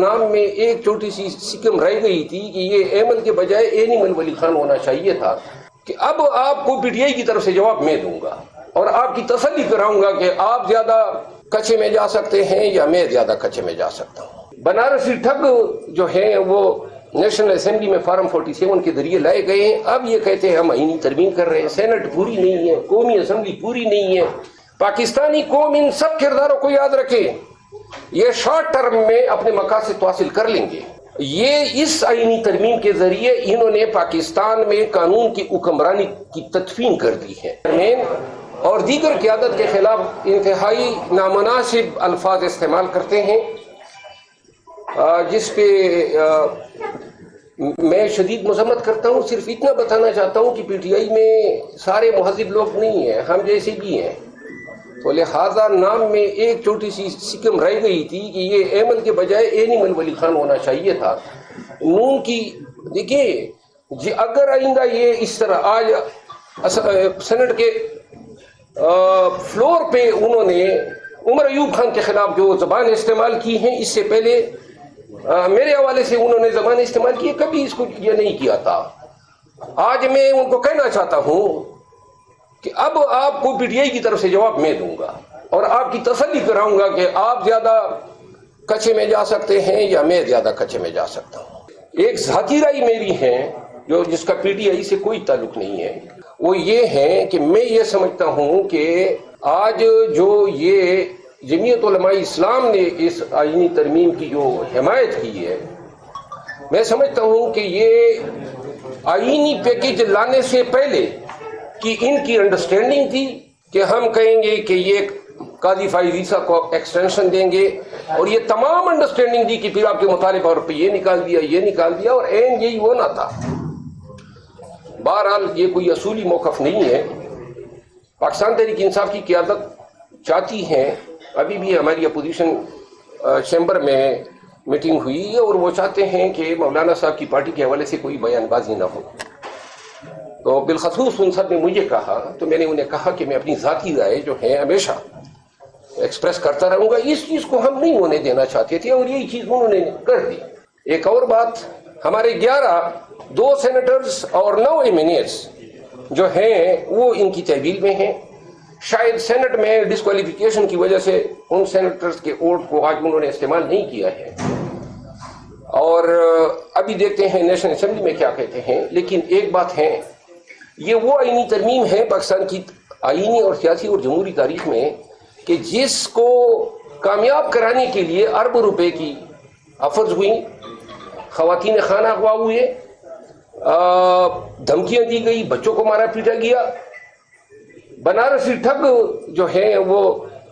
نام میں ایک چھوٹی سی سکم رہ گئی تھی کہ یہ ایمن کے بجائے اینیمل ولی خان ہونا چاہیے تھا کہ اب آپ کو پی ٹی آئی کی طرف سے جواب میں دوں گا اور آپ کی تسلی کراؤں گا کہ آپ زیادہ کچے میں جا سکتے ہیں یا میں زیادہ کچے میں جا سکتا ہوں۔ بنارسی ٹھگ جو ہیں وہ نیشنل اسمبلی میں فارم 47 کے ذریعے لائے گئے ہیں۔ اب یہ کہتے ہیں ہم آئینی ترمیم کر رہے ہیں، سینٹ پوری نہیں ہے، قومی اسمبلی پوری نہیں ہے۔ پاکستانی قوم ان سب کرداروں کو یاد رکھے، یہ شارٹ ٹرم میں اپنے مقاصد تو حاصل کر لیں گے۔ یہ اس آئینی ترمیم کے ذریعے انہوں نے پاکستان میں قانون کی حکمرانی کی تدفین کر دی ہے اور دیگر قیادت کے خلاف انتہائی نامناسب الفاظ استعمال کرتے ہیں، جس پہ میں شدید مذمت کرتا ہوں۔ صرف اتنا بتانا چاہتا ہوں کہ پی ٹی آئی میں سارے مہذب لوگ نہیں ہیں، ہم جیسے بھی ہیں، تو لہذا نام میں ایک چھوٹی سی سکم رہ گئی تھی کہ یہ ایمن کے بجائے اینیمل ولی خان ہونا چاہیے تھا۔ نون کی دیکھیے اگر آئندہ یہ اس طرح آج سینٹ کے فلور پہ انہوں نے عمر ایوب خان کے خلاف جو زبان استعمال کی ہیں، اس سے پہلے میرے حوالے سے انہوں نے زبان استعمال کی، کبھی اس کو یہ نہیں کیا تھا۔ آج میں ان کو کہنا چاہتا ہوں کہ اب آپ کو پی ٹی آئی کی طرف سے جواب میں دوں گا اور آپ کی تسلی کراؤں گا کہ آپ زیادہ کچے میں جا سکتے ہیں یا میں زیادہ کچے میں جا سکتا ہوں۔ ایک ذاتی رائے میری ہے جو جس کا پی ٹی آئی سے کوئی تعلق نہیں ہے، وہ یہ ہے کہ میں یہ سمجھتا ہوں کہ آج جو یہ جمعیت علماء اسلام نے اس آئینی ترمیم کی جو حمایت کی ہے، میں سمجھتا ہوں کہ یہ آئینی پیکیج لانے سے پہلے کہ ان کی انڈرسٹینڈنگ تھی کہ ہم کہیں گے کہ یہ قاضی فائز عیسیٰ کو ایکسٹینشن دیں گے، اور یہ تمام انڈرسٹینڈنگ تھی کہ پھر آپ کے مطالبہ اور پہ یہ نکال دیا اور این یہی ہونا تھا۔ بہرحال یہ کوئی اصولی موقف نہیں ہے۔ پاکستان تحریک انصاف کی قیادت چاہتی ہیں، ابھی بھی ہماری اپوزیشن چیمبر میں میٹنگ ہوئی اور وہ چاہتے ہیں کہ مولانا صاحب کی پارٹی کے حوالے سے کوئی بیان بازی نہ ہو۔ تو بالخصوص ان سب نے مجھے کہا تو میں نے انہیں کہا کہ میں اپنی ذاتی رائے جو ہے ہمیشہ ایکسپریس کرتا رہوں گا، اس چیز کو ہم نہیں ہونے دینا چاہتے تھے اور یہی چیز انہوں نے کر دی۔ ایک اور بات، ہمارے 2 سینیٹرز اور 9 ایمینیٹس جو ہیں وہ ان کی تحویل میں ہیں۔ شاید سینٹ میں ڈسکوالیفیکیشن کی وجہ سے ان سینیٹرز کے ووٹ کو آج انہوں نے استعمال نہیں کیا ہے، اور ابھی دیکھتے ہیں نیشنل اسمبلی میں کیا کہتے ہیں۔ لیکن ایک بات ہے، یہ وہ آئینی ترمیم ہے پاکستان کی آئینی اور سیاسی اور جمہوری تاریخ میں کہ جس کو کامیاب کرانے کے لیے اربوں روپے کی آفرز ہوئیں، خواتین خانہ اغوا ہوئے، دھمکیاں دی گئی، بچوں کو مارا پیٹا گیا۔ بنارسی ٹھگ جو ہیں وہ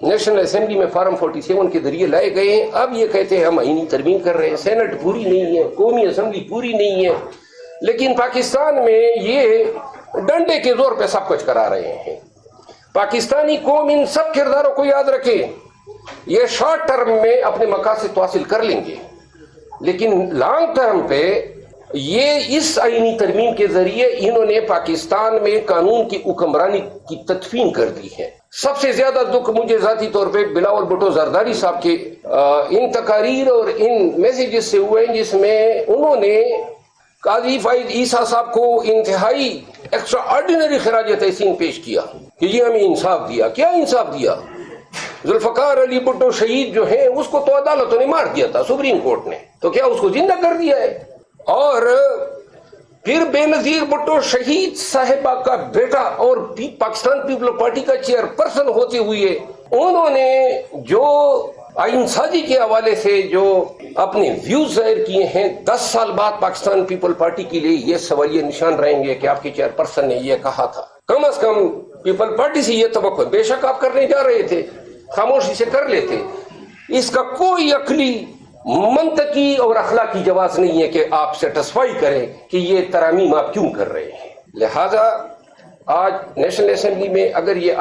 نیشنل اسمبلی میں فارم 47 کے ذریعے لائے گئے ہیں۔ اب یہ کہتے ہیں ہم آئینی ترمیم کر رہے ہیں، سینٹ پوری نہیں ہے، قومی اسمبلی پوری نہیں ہے، لیکن پاکستان میں یہ ڈنڈے کے زور پہ سب کچھ کرا رہے ہیں۔ پاکستانی قوم ان سب کرداروں کو یاد رکھے، یہ شارٹ ٹرم میں اپنے مقاصد تو حاصل کر لیں گے، لیکن لانگ ٹرم پہ یہ اس آئینی ترمیم کے ذریعے انہوں نے پاکستان میں قانون کی حکمرانی کی تدفین کر دی ہے۔ سب سے زیادہ دکھ مجھے ذاتی طور پہ بلاول بھٹو زرداری صاحب کے ان تقاریر اور ان میسیجز سے ہوئے ہیں، جس میں انہوں نے قاضی فائز عیسیٰ صاحب کو انتہائی ایکسٹرا آرڈینری خراج تحسین پیش کیا کہ یہ ہمیں انصاف دیا۔ کیا انصاف دیا؟ ذوالفقار علی بھٹو شہید جو ہیں اس کو تو عدالتوں نے مار دیا تھا، سپریم کورٹ نے، تو کیا اس کو زندہ کر دیا ہے؟ اور پھر بے نظیر بھٹو شہید صاحبہ کا بیٹا اور پاکستان پیپلز پارٹی کا چیئر پرسن ہوتے ہوئے انہوں نے جو آئین سازی کے حوالے سے جو اپنے ویوز ظاہر کیے ہیں، 10 سال بعد پاکستان پیپل پارٹی کے لیے یہ سوالیہ نشان رہیں گے کہ آپ کے چیئر پرسن نے یہ کہا تھا۔ کم از کم پیپل پارٹی سے یہ توقع، بے شک آپ کرنے جا رہے تھے، خاموشی سے کر لیتے، اس کا کوئی عقلی، منطقی اور اخلاقی جواز نہیں ہے کہ آپ سیٹسفائی کریں کہ یہ ترامیم آپ کیوں کر رہے ہیں۔ لہذا آج نیشنل اسمبلی میں اگر یہ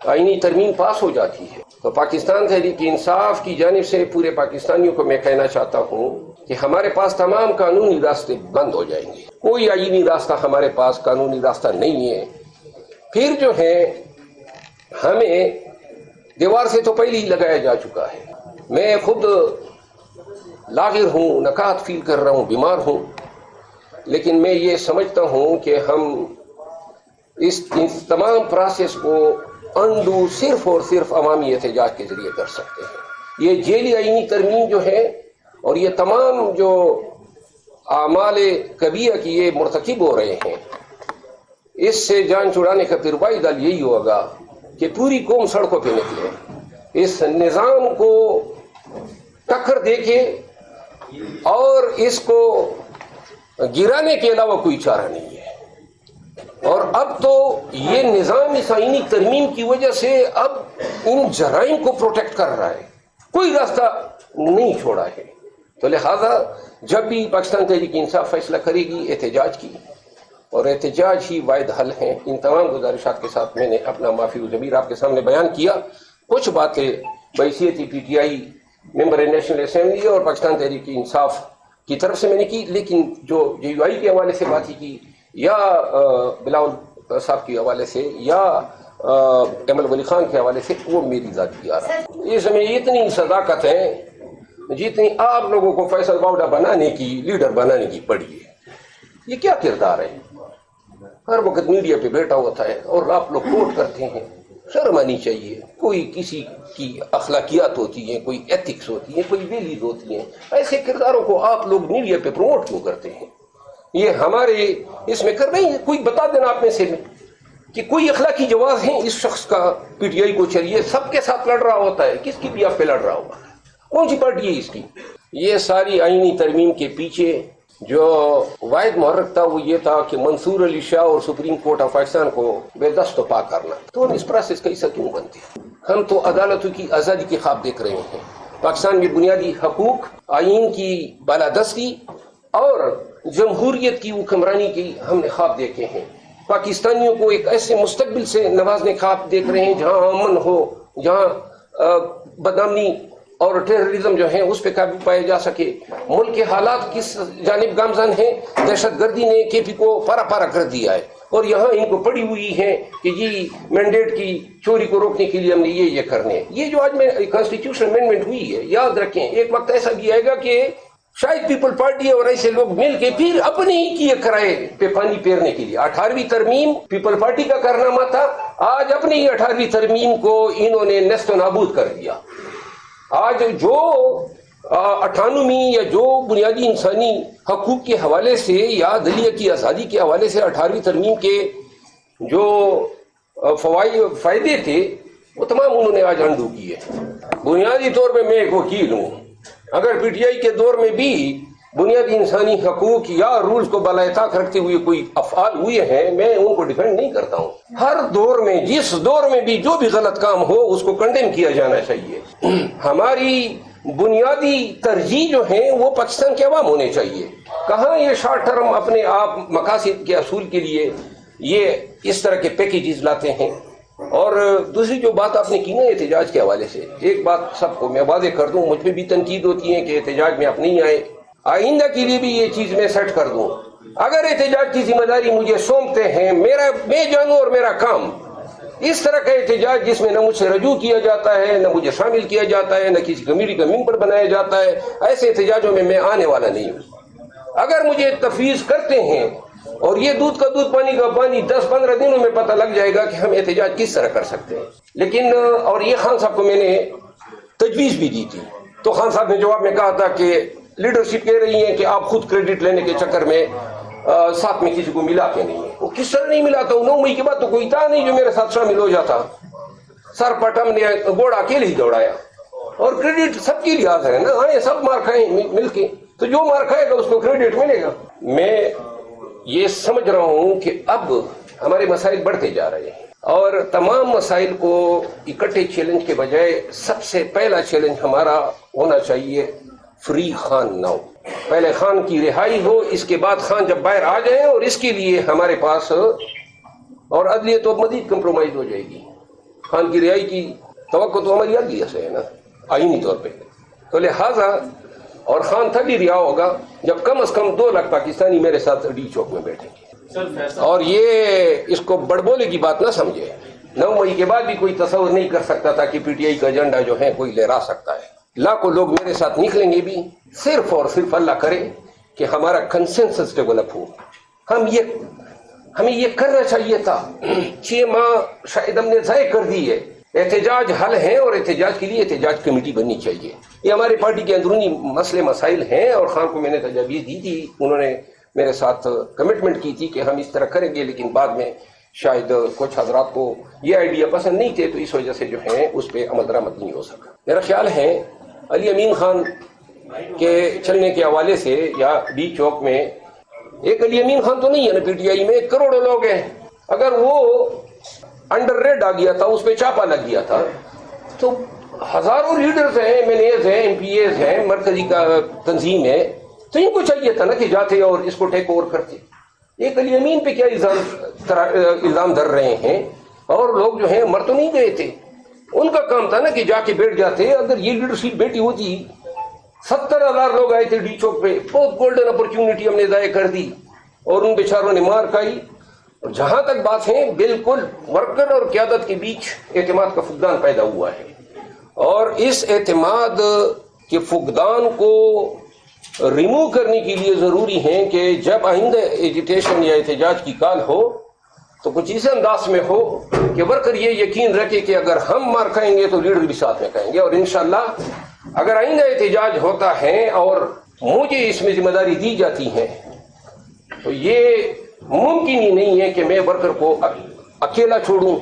آئینی ترمیم پاس ہو جاتی ہے تو پاکستان تحریک انصاف کی جانب سے پورے پاکستانیوں کو میں کہنا چاہتا ہوں کہ ہمارے پاس تمام قانونی راستے بند ہو جائیں گے، کوئی آئینی راستہ ہمارے پاس قانونی راستہ نہیں ہے۔ پھر جو ہے ہمیں دیوار سے تو پہلے ہی لگایا جا چکا ہے۔ میں خود لاغر ہوں، نکات فیل کر رہا ہوں، بیمار ہوں، لیکن میں یہ سمجھتا ہوں کہ ہم اس تمام پروسیس کو انڈو صرف اور صرف عوامی احتجاج کے ذریعے کر سکتے ہیں۔ یہ جیلی آئینی ترمیم جو ہے اور یہ تمام جو اعمال کبیرہ کی یہ مرتکب ہو رہے ہیں، اس سے جان چھڑانے کا پھر واحد حل یہی ہوگا کہ پوری قوم سڑکوں پہ نکلے، اس نظام کو ٹکر دے کے اور اس کو گرانے کے علاوہ کوئی چارہ نہیں ہے۔ اور اب تو یہ نظام اس آئینی ترمیم کی وجہ سے اب ان جرائم کو پروٹیکٹ کر رہا ہے، کوئی راستہ نہیں چھوڑا ہے۔ تو لہذا جب بھی پاکستان تحریک انصاف فیصلہ کرے گی احتجاج کی، اور احتجاج ہی واحد حل ہیں، ان تمام گزارشات کے ساتھ میں نے اپنا معافی و ضمیر آپ کے سامنے بیان کیا۔ کچھ باتیں بحیثیت P T I member national assembly اور پاکستان تحریک انصاف کی طرف سے میں نے کی، لیکن جو جے یو آئی کے حوالے سے باتیں کی یا بلاول صاحب کے حوالے سے یا ایمل ولی خان کے حوالے سے، وہ میری ذاتی آرا ہے۔ اس میں اتنی صداقت ہے جتنی آپ لوگوں کو فیصل باوڈا بنانے کی، لیڈر بنانے کی پڑی ہے۔ یہ کیا کردار ہے؟ ہر وقت میڈیا پہ بیٹھا ہوتا ہے اور آپ لوگ کوٹ کرتے ہیں۔ شرم آنی چاہیے۔ کوئی کسی کی اخلاقیات ہوتی ہیں، کوئی ایتھکس ہوتی ہیں، کوئی ویلیز ہوتی ہیں، ایسے کرداروں کو آپ لوگ میڈیا پہ پروموٹ کیوں کرتے ہیں؟ یہ ہمارے اس میں کر رہے ہیں۔ کوئی بتا دینا آپ میں سے کہ کوئی اخلاقی جواز ہے اس شخص کا پی ٹی آئی کو چلیے سب کے ساتھ لڑ رہا ہوتا ہے، کس کی بھی آپ پہ لڑ رہا ہوگا؟ کون سی پارٹی ہے اس کی؟ یہ ساری آئینی ترمیم کے پیچھے جو واحد محرک تھا وہ یہ تھا کہ منصور علی شاہ اور سپریم کورٹ آف پاکستان کو بے دست و پاک کرنا۔ تو ہم اس پروسیس کا حصہ کیوں بنتے ہیں؟ ہم تو عدالتوں کی آزادی کے خواب دیکھ رہے ہیں، پاکستان میں بنیادی حقوق، آئین کی بالادستی اور جمہوریت کی حکمرانی کی ہم نے خواب دیکھے ہیں۔ پاکستانیوں کو ایک ایسے مستقبل سے نوازنے کا خواب دیکھ رہے ہیں جہاں امن ہو، جہاں بدامنی اور ٹیررزم جو ہے اس پہ قابو پایا جا سکے۔ ملک کے حالات کس جانب گامزن ہیں؟ دہشت گردی نے کے پی کو پارا پارا کر دیا ہے، اور یہاں ان کو پڑی ہوئی ہے کہ جی مینڈیٹ کی چوری کو روکنے کے لیے ہم نے یہ کرنے۔ یہ جو آج میں کانسٹیٹیوشن امینڈمنٹ ہوئی ہے، یاد رکھیں ایک وقت ایسا بھی آئے گا کہ شاید پیپل پارٹی اور ایسے لوگ مل کے پھر اپنے ہی کیے کرائے پہ پانی پھیرنے کے لیے۔ 18ویں ترمیم پیپل پارٹی کا کارنامہ تھا، آج اپنی ہی 18ویں ترمیم کو انہوں نے نیست و نابود کر دیا۔ آج جو 98ویں یا جو بنیادی انسانی حقوق کے حوالے سے یا دلیہ کی آزادی کے حوالے سے 18ویں ترمیم کے جو فائدے تھے وہ تمام انہوں نے آج انڈو کیے۔ بنیادی طور پہ میں ایک وکیل ہوں، اگر پی ٹی آئی کے دور میں بھی بنیادی انسانی حقوق یا رولز کو بالائے طاق رکھتے ہوئے کوئی افعال ہوئے ہیں، میں ان کو ڈیفینڈ نہیں کرتا ہوں۔ ہر دور میں جس دور میں بھی جو بھی غلط کام ہو اس کو کنڈیم کیا جانا چاہیے۔ ہماری بنیادی ترجیح جو ہیں وہ پاکستان کے عوام ہونے چاہیے۔ کہاں یہ شارٹ ٹرم اپنے آپ مقاصد کے حصول کے لیے یہ اس طرح کے پیکیجز لاتے ہیں۔ اور دوسری جو بات آپ نے کی نا احتجاج کے حوالے سے، ایک بات سب کو میں واضح کر دوں، مجھ پہ بھی تنقید ہوتی ہے کہ احتجاج میں آپ نہیں آئے، آئندہ کے لیے بھی یہ چیز میں سیٹ کر دوں۔ اگر احتجاج کی ذمہ داری مجھے سونپتے ہیں، میں جانوں اور میرا کام اس طرح کا احتجاج جس میں نہ مجھ سے رجوع کیا جاتا ہے، نہ مجھے شامل کیا جاتا ہے، نہ کسی کمیٹی کا ممبر بنایا جاتا ہے، ایسے احتجاجوں میں آنے والا نہیں ہوں۔ اگر مجھے تفویض کرتے ہیں اور یہ دودھ کا دودھ پانی کا پانی 10-15 دنوں میں پتہ لگ جائے گا کہ ہم احتجاج کس طرح کر سکتے ہیں۔ لیکن اور یہ خان صاحب کو میں نے تجویز بھی دی تھی، تو خان صاحب نے جواب میں کہا تھا کہ لیڈرشپ کہہ رہی ہے کہ آپ خود کریڈٹ لینے کے چکر میں ساتھ میں کسی کو ملا کے نہیں ہے۔ وہ کس طرح نہیں ملاتا ہوں؟ 9 مئی کے بعد تو کوئی تھا نہیں جو میرے ساتھ شامل ہو جاتا۔ سر پٹم نے گھوڑا اکیلے ہی دوڑایا، اور کریڈٹ سب کے لیے حاضر ہے نا، آئے سب مار کھائیں مل کے، تو جو مار کھائے گا اس کو کریڈٹ ملے گا۔ میں یہ سمجھ رہا ہوں کہ اب ہمارے مسائل بڑھتے جا رہے ہیں، اور تمام مسائل کو اکٹھے چیلنج کے بجائے سب سے پہلا چیلنج ہمارا ہونا چاہیے فری خان ناؤ۔ پہلے خان کی رہائی ہو، اس کے بعد خان جب باہر آ جائیں، اور اس کے لیے ہمارے پاس اور عدلیہ تو مزید کمپرومائز ہو جائے گی۔ خان کی رہائی کی توقع تو ہماری عدلیہ سے ہے نا، آئینی طور پہ، تو لہٰذا اور خان تبھی رہا ہوگا جب کم از کم 2 لاکھ پاکستانی میرے ساتھ ڈی چوک میں بیٹھیں گے۔ اور یہ اس کو بڑبولے کی بات نہ سمجھے، 9 مئی کے بعد بھی کوئی تصور نہیں کر سکتا تھا کہ پی ٹی آئی کا ایجنڈا جو ہے کوئی لہرا سکتا ہے۔ لاکھوں لوگ میرے ساتھ نکلیں گے بھی، صرف اور صرف اللہ کرے کہ ہمارا کنسنسس ڈیولپ ہو. ہمیں یہ کرنا چاہیے تھا. 6 ماہ شاید ہم نے ضائع کر دی ہے. احتجاج حل ہیں اور احتجاج کے لیے احتجاج کمیٹی بننی چاہیے. یہ ہمارے پارٹی کے اندرونی مسئلے مسائل ہیں اور خان کو میں نے تجاویز دی تھی. انہوں نے میرے ساتھ کمٹمنٹ کی تھی کہ ہم اس طرح کریں گے, لیکن بعد میں شاید کچھ حضرات کو یہ آئیڈیا پسند نہیں تھے, تو اس وجہ سے جو ہے اس پہ عمل درآمد نہیں ہو سکا. میرا خیال ہے علی امین خان کے چلنے کے حوالے سے یا ڈی چوک میں ایک علی امین خان تو نہیں ہے نا, پی ٹی آئی میں کروڑوں لوگ ہیں. اگر وہ انڈر ریڈ آ گیا تھا, اس پہ چاپا لگ گیا تھا, تو ہزاروں لیڈرز ہیں, ایم این ایز ہیں, ایم پی ایز ہیں, مرکزی کا تنظیم ہے, تو ان کو چاہیے تھا نا کہ جاتے اور اس کو ٹیک اوور کرتے. ایک علی امین پہ کیا الزام دھر رہے ہیں, اور لوگ جو ہیں مر تو نہیں گئے تھے. ان کا کام تھا نا کہ جا کے بیٹھ جاتے. اگر یہ لیڈرشپ بیٹھی ہوتی, 70,000 لوگ آئے تھے ڈی چوک پہ, بہت گولڈن اپرچونٹی ہم نے ضائع کر دی اور ان بیچاروں نے مار کھائی. اور جہاں تک بات ہے, بالکل ورکر اور قیادت کے بیچ اعتماد کا فقدان پیدا ہوا ہے, اور اس اعتماد کے فقدان کو ریموو کرنے کے لیے ضروری ہے کہ جب آئندہ ایجیٹیشن یا احتجاج کی کال ہو تو کچھ اس انداز میں ہو کہ ورکر یہ یقین رکھے کہ اگر ہم مار کھائیں گے تو لیڈر بھی ساتھ میں کھائیں گے. اور انشاءاللہ اگر آئندہ احتجاج ہوتا ہے اور مجھے اس میں ذمہ داری دی جاتی ہے, تو یہ ممکن ہی نہیں ہے کہ میں ورکر کو اکیلا چھوڑوں.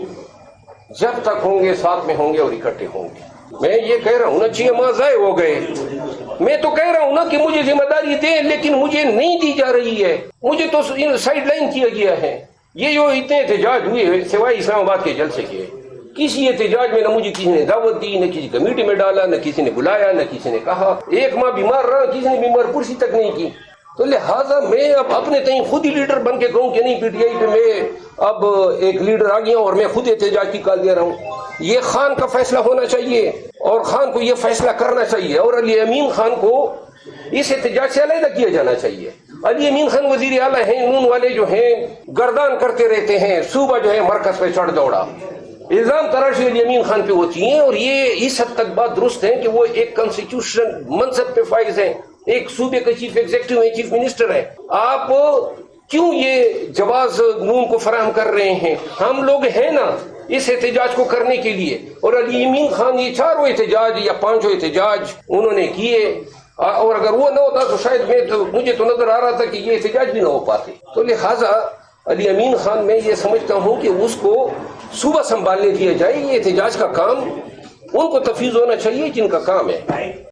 جب تک ہوں گے ساتھ میں ہوں گے اور اکٹھے ہوں گے. میں یہ کہہ رہا ہوں نا, 6 ماہ ضائع ہو گئے, میں تو کہہ رہا ہوں نا کہ مجھے ذمہ داری دیں, لیکن مجھے نہیں دی جا رہی ہے. مجھے تو سائڈ لائن کیا گیا ہے. یہ جو اتنے احتجاج ہوئے سوائے اسلام آباد کے جلسے کے, کسی احتجاج میں نہ مجھے کسی نے دعوت دی, نہ کسی کمیٹی میں ڈالا, نہ کسی نے بلایا, نہ کسی نے کہا. 1 ماہ بیمار رہا, کسی نے بیمار پرسی تک نہیں کی. تو لہٰذا میں اب اپنے تئیں خود ہی لیڈر بن کے کہوں کہ نہیں, پی ٹی آئی پہ میں اب ایک لیڈر آ گیا ہوں اور میں خود احتجاج کی کال دے رہا ہوں. یہ خان کا فیصلہ ہونا چاہیے اور خان کو یہ فیصلہ کرنا چاہیے, اور علی امین خان کو اس احتجاج سے علیحدہ کیا جانا چاہیے. علی امین خان وزیر اعلیٰ ہیں, نون والے جو ہیں گردان کرتے رہتے ہیں, صوبہ جو ہے مرکز پہ چڑھ دوڑا, الزام تراشی علی امین خان پہ ہوتی ہیں. اور یہ اس حد تک بات درست ہے کہ وہ ایک کنسٹیٹیوشن منصب پہ فائز ہیں, ایک صوبے کا چیف ایگزیکٹو ہے, چیف منسٹر ہے. آپ کیوں یہ جواز نون کو فراہم کر رہے ہیں؟ ہم لوگ ہیں نا اس احتجاج کو کرنے کے لیے. اور علی امین خان یہ 4 احتجاج یا 5 احتجاج انہوں نے کیے, اور اگر وہ نہ ہوتا تو شاید مجھے تو نظر آ رہا تھا کہ یہ احتجاج بھی نہ ہو پاتے. تو لہٰذا علی امین خان میں یہ سمجھتا ہوں کہ اس کو صوبہ سنبھالنے دیا جائے. یہ احتجاج کا کام ان کو تفویض ہونا چاہیے جن کا کام ہے.